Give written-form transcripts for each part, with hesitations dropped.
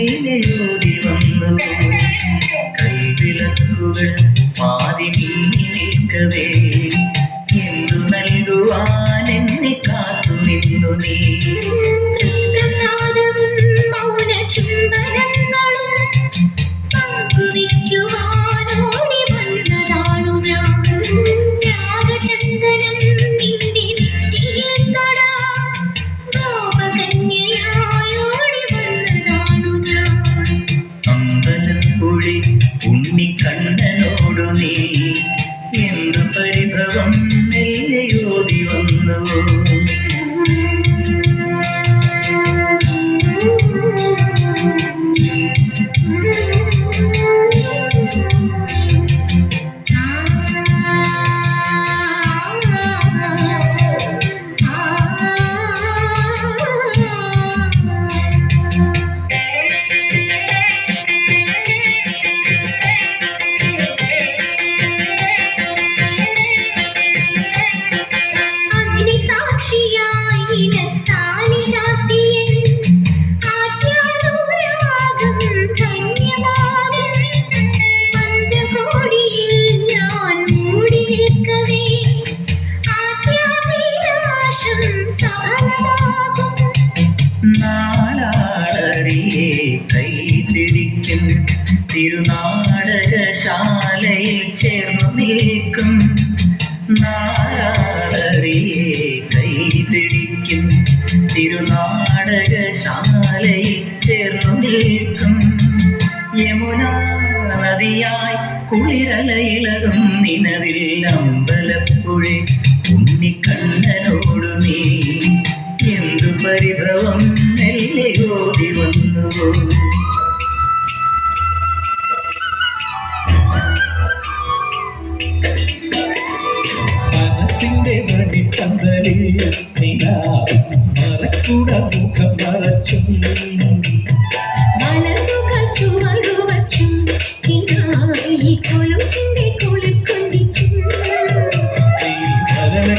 മെല്ലെയോടി വന്നു കൈവിളക്കുകൾ പാതി നീങ്ങി നിൽക്കവേ എന്തു നൽകുവാൻ എന്നെ കാത്തു നിന്നു നീ അമ്പലപ്പുഴി ഉണ്ണിക്കണ്ണനോടു നീ എന്തു പരിഭവം മെല്ലെയോടി വന്നു നാലാളടിയെ കൈപിടിക്കും തിരുനാടകശാലയിൽ ചേർന്നു നിൽക്കും നാലാളടിയെ കൈപിടിക്കും തിരുനാടകശാലയിൽ ചേർന്നു നിൽക്കും യമുനാ നദിയായി കുളിരലയിളകും നിലവിൽ അമ്പലപ്പുഴി ഉണ്ണിക്കണ്ണനോടു നീ എന്തു പരിഭവം മെല്ലെയോടി വന്നു മനസ്സിന്റെ മണിപ്പന്തലിൽ നിലാവ് മറക്കുട മുഖം മറച്ചും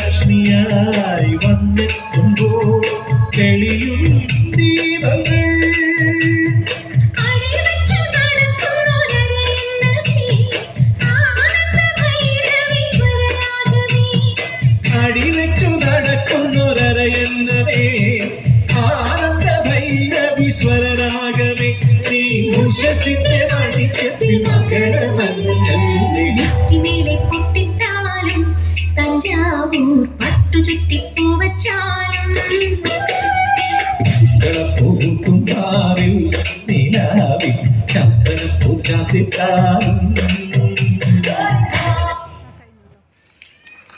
ധനലക്ഷ്മിയായി വന്നെത്തുമ്പോൾ തെളിയും ദീപങ്ങൾ അടിവെച്ചു നടക്കുന്നൊരയന്നവേ ആനന്ദ ഭൈരവീശ്വരരാഗവേ നീ ഉഷസിന്റെ മണിച്ചെത്തി മകരമല്ലേ തഞ്ചാവൂർ പട്ടുചുറ്റിപ്പൂവച്ചാലും പൂക്കുംപാവിൽ നിലാവിൽ ചന്ദന പൂച്ചാത്തിട്ടാലും